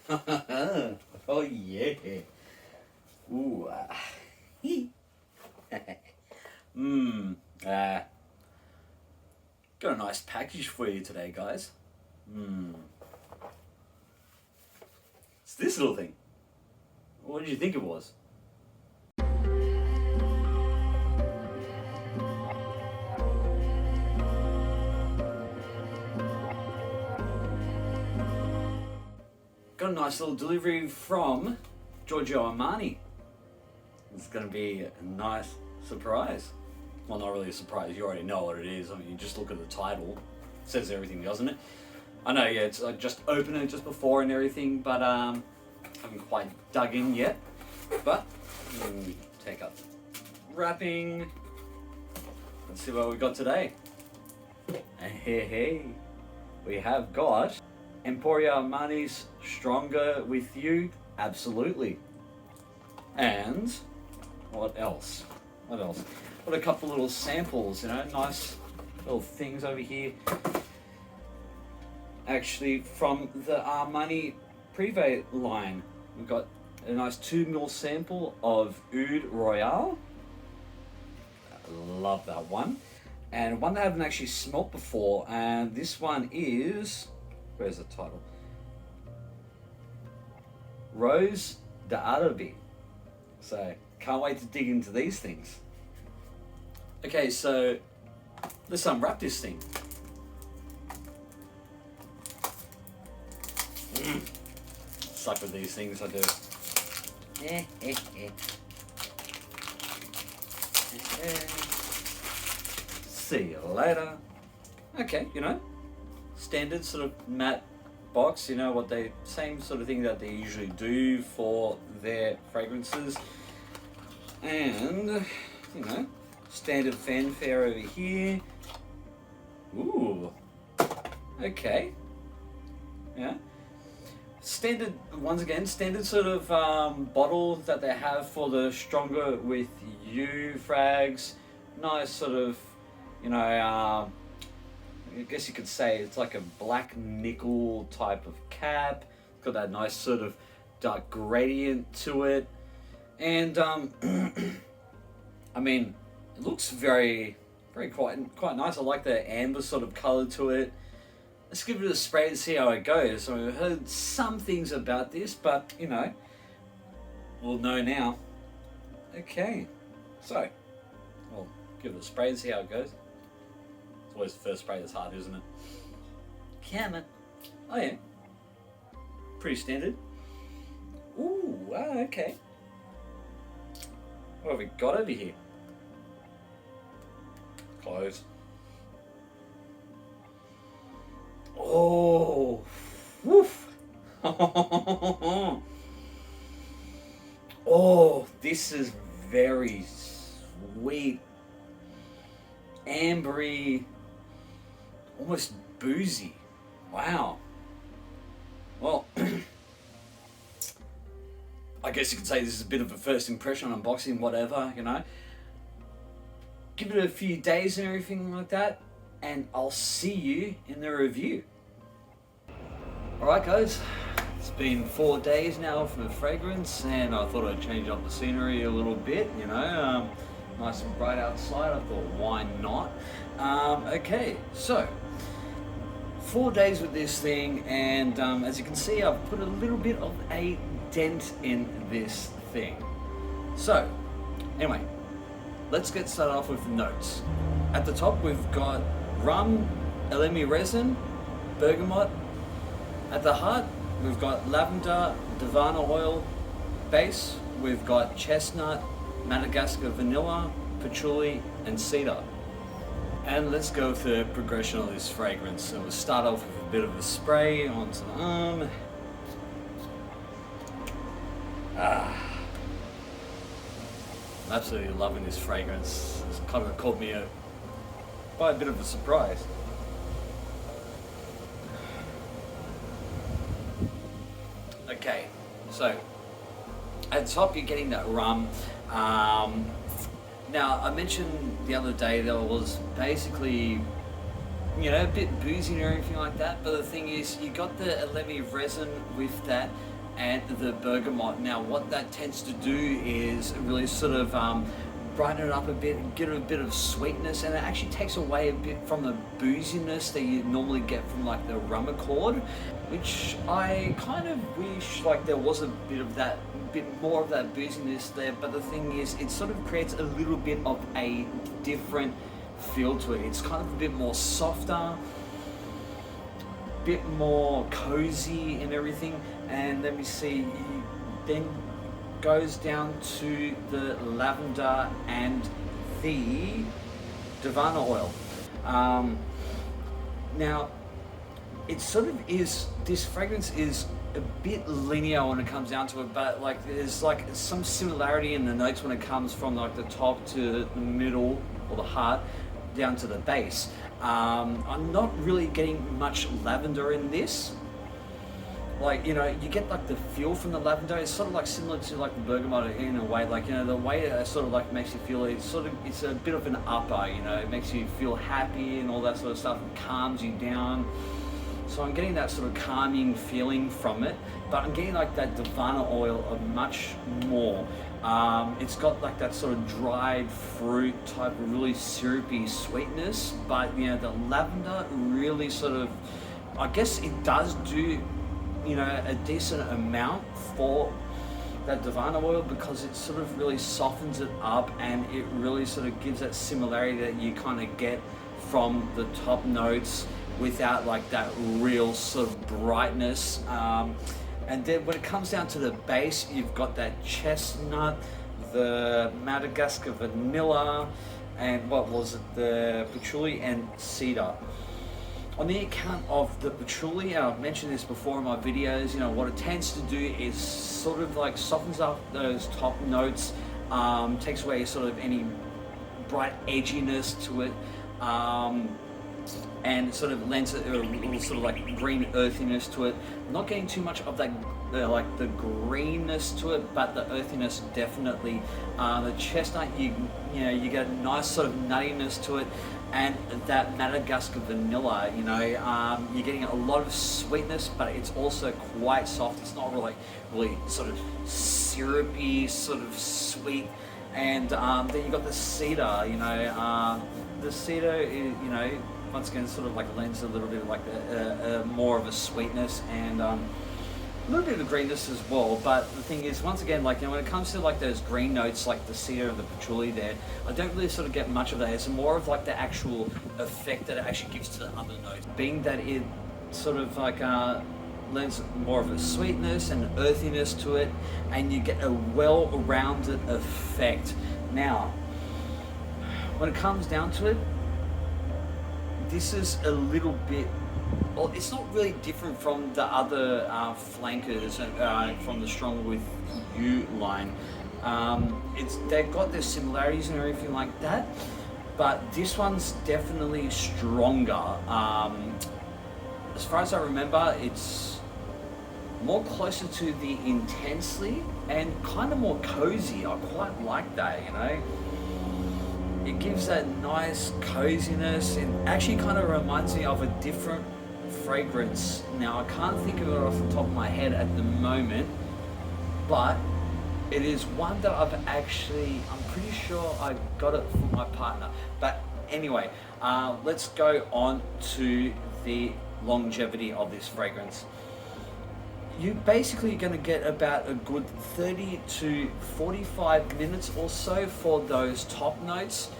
Oh yeah. Ooh. Mmm. Got a nice package for you today, guys. It's this little thing. What did you think it was? Got a nice little delivery from Giorgio Armani. It's going to be a nice surprise. Well, not really a surprise. You already know what it is. I mean, you just look at the title. It says everything, doesn't it? I know, yeah, it's I just opened it just before and everything, but haven't quite dug in yet. But take up wrapping. Let's see what we got today. Hey, we have got Emporio Armani's Stronger With You, absolutely. And what else? What else? Got a couple little samples, nice little things over here. Actually, from the Armani Privé line, we've got a nice 2ml sample of Oud Royale. I love that one. And one that I haven't actually smelt before, and this one is, where's the title? Rose d'Araby. So, can't wait to dig into these things. Okay, so let's unwrap this thing. Suck with these things, I do. See you later. Okay, standard sort of matte box, what they, same sort of thing that they usually do for their fragrances. And, standard fanfare over here. Ooh. Okay. Yeah. Standard, once again, standard sort of bottle that they have for the Stronger With You frags. Nice sort of, I guess you could say it's like a black nickel type of cap. Got that nice sort of dark gradient to it. And, I mean, it looks very quite nice. I like the amber sort of color to it. Let's give it a spray to see how it goes. I've heard some things about this, but, we'll know now. Okay, so, we'll give it a spray and see how it goes. It's always the first spray that's hard, isn't it? Come on. Oh yeah. Pretty standard. Ooh, okay. What have we got over here? Close. Oh, woof. Oh, this is very sweet, ambery, almost boozy. Wow. Well, I guess you could say this is a bit of a first impression, unboxing, whatever, Give it a few days and everything like that, and I'll see you in the review. Alright guys, it's been 4 days now from the fragrance, and I thought I'd change up the scenery a little bit, nice and bright outside. I thought, why not? Okay, so 4 days with this thing, and as you can see, I've put a little bit of a dent in this thing. So, anyway, let's get started off with the notes. At the top, we've got rum, elemi resin, bergamot. At the heart, we've got lavender, Davana oil base. We've got chestnut, Madagascar vanilla, patchouli, and cedar. And let's go with the progression of this fragrance. So we'll start off with a bit of a spray onto the arm. I'm absolutely loving this fragrance. It's kind of caught me by a bit of a surprise. Okay, so at the top you're getting that rum. Now I mentioned the other day that it was basically, a bit boozy and everything like that, but the thing is you got the elemi resin with that, and the bergamot. Now what that tends to do is really sort of brighten it up a bit, give it a bit of sweetness, and it actually takes away a bit from the booziness that you normally get from like the rum accord, which I kind of wish like there was a bit of that, bit more of that booziness there. But the thing is, it sort of creates a little bit of a different feel to it. It's kind of a bit more softer, bit more cozy and everything. And let me see, then goes down to the lavender and the Davana oil. Now it sort of is, this fragrance is a bit linear when it comes down to it, but like there's like some similarity in the notes when it comes from like the top to the middle or the heart down to the base. I'm not really getting much lavender in this. Like, you know, you get like the feel from the lavender. It's sort of like similar to like the bergamot in a way. Like, you know, the way it sort of like makes you feel, it's sort of, it's a bit of an upper, you know, it makes you feel happy and all that sort of stuff, and calms you down. So I'm getting that sort of calming feeling from it, but I'm getting like that Davana oil of much more. It's got like that sort of dried fruit type of really syrupy sweetness, but you know, the lavender really sort of, I guess it does do, you know, a decent amount for that Davana oil, because it sort of really softens it up, and it really sort of gives that similarity that you kind of get from the top notes without like that real sort of brightness. And then when it comes down to the base, you've got that chestnut, the Madagascar vanilla, and what was it, the patchouli and cedar. On the account of the patchouli, I've mentioned this before in my videos, you know, what it tends to do is sort of like softens up those top notes, takes away sort of any bright edginess to it, and sort of lends it a little sort of like green earthiness to it. Not getting too much of that like the greenness to it, but the earthiness definitely. The chestnut, you know, you get a nice sort of nuttiness to it, and that Madagascar vanilla, you know, you're getting a lot of sweetness, but it's also quite soft. It's not really sort of syrupy, sort of sweet. And then you got the cedar, you know, the cedar is, you know, once again sort of like lends a little bit of like more of a sweetness, and a little bit of greenness as well. But the thing is, once again, like, you know, when it comes to like those green notes, like the cedar and the patchouli there, I don't really sort of get much of that. It's more of like the actual effect that it actually gives to the other notes, being that it sort of like lends more of a sweetness and earthiness to it, and you get a well-rounded effect. Now, when it comes down to it, this is a little bit, well, it's not really different from the other flankers from the Stronger With You line. They've got their similarities and everything like that, but this one's definitely stronger. As far as I remember, it's more closer to the Intensely and kind of more cozy. I quite like that, you know. It gives that nice coziness. It actually kind of reminds me of a different fragrance. Now I can't think of it off the top of my head at the moment, but it is one that I'm pretty sure I got it for my partner. But anyway, let's go on to the longevity of this fragrance. You're basically going to get about a good 30 to 45 minutes or so for those top notes.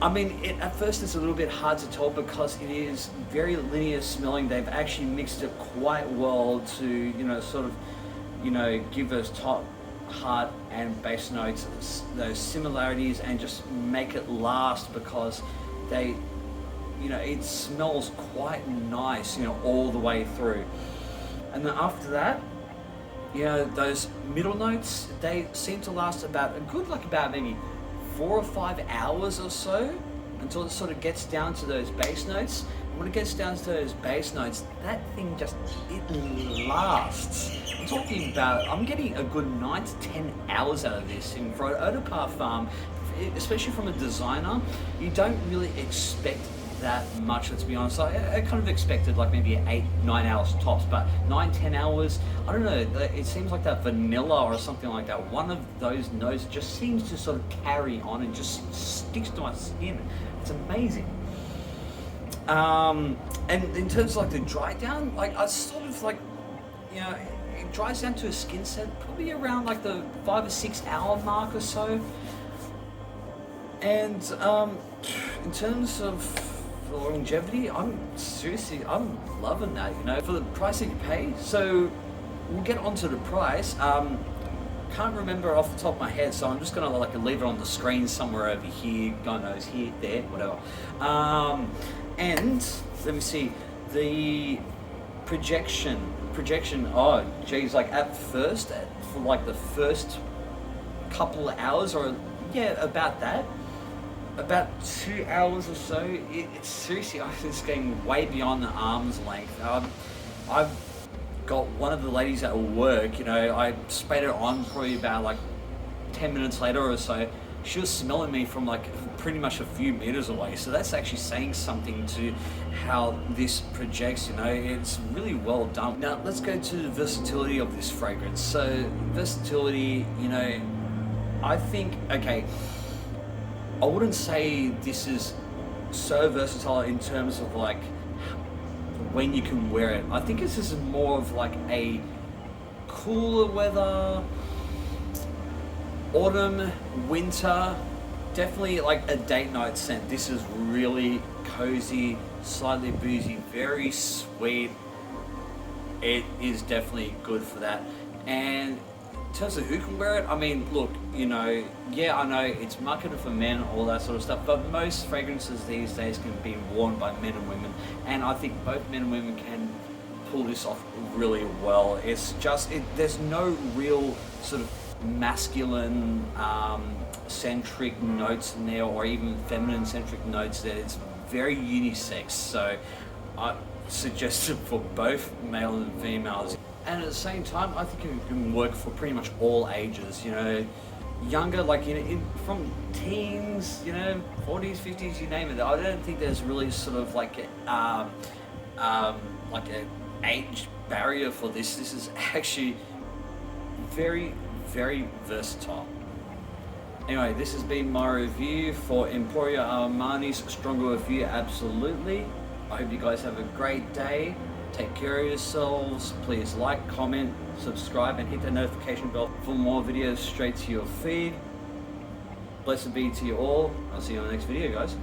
I mean, at first it's a little bit hard to tell because it is very linear smelling. They've actually mixed it quite well to, you know, sort of, you know, give those top, heart and base notes those similarities and just make it last, because they, you know, it smells quite nice, you know, all the way through. And then after that, you know, those middle notes, they seem to last about a good, like about maybe 4 or 5 hours or so, until it sort of gets down to those base notes. And when it gets down to those base notes, that thing just, it lasts. I'm talking about, I'm getting a good 9 to 10 hours out of this. And for an eau de parfum, especially from a designer, you don't really expect that much, let's be honest. I kind of expected like maybe 8-9 hours tops, but 9-10 hours, I don't know, it seems like that vanilla or something like that. One of those notes just seems to sort of carry on and just sticks to my skin. It's amazing. And in terms of like the dry down, like I sort of like, you know, it dries down to a skin set probably around like the 5 or 6 hour mark or so. And in terms of longevity, I'm loving that, you know, for the price that you pay. So we'll get onto the price. Can't remember off the top of my head, so I'm just gonna like leave it on the screen somewhere over here. God knows, here, there, whatever. And let me see the projection. Oh, geez, like at first, for like the first couple of hours, or yeah, about that. About 2 hours or so, it's seriously, it's getting way beyond the arm's length. I've got one of the ladies at work, you know, I sprayed it on probably about like 10 minutes later or so. She was smelling me from like pretty much a few meters away. So that's actually saying something to how this projects, you know, it's really well done. Now let's go to the versatility of this fragrance. So versatility, you know, I think, okay, I wouldn't say this is so versatile in terms of like when you can wear it. I think this is more of like a cooler weather, autumn, winter, definitely like a date night scent. This is really cozy, slightly boozy, very sweet. It is definitely good for that. And in terms of who can wear it, I mean, look, you know, yeah, I know it's marketed for men, all that sort of stuff, but most fragrances these days can be worn by men and women, and I think both men and women can pull this off really well. It's just, there's no real sort of masculine centric notes in there, or even feminine centric notes there. It's very unisex, so I suggest it for both male and females. And at the same time, I think it can work for pretty much all ages, you know, younger, like, you know, from teens, you know, 40s, 50s, you name it. I don't think there's really sort of like an age barrier for this. This is actually very, very versatile. Anyway, this has been my review for Emporio Armani's Stronger With You, absolutely. I hope you guys have a great day. Take care of yourselves. Please like, comment, subscribe, and hit the notification bell for more videos straight to your feed. Blessed be to you all. I'll see you on the next video, guys.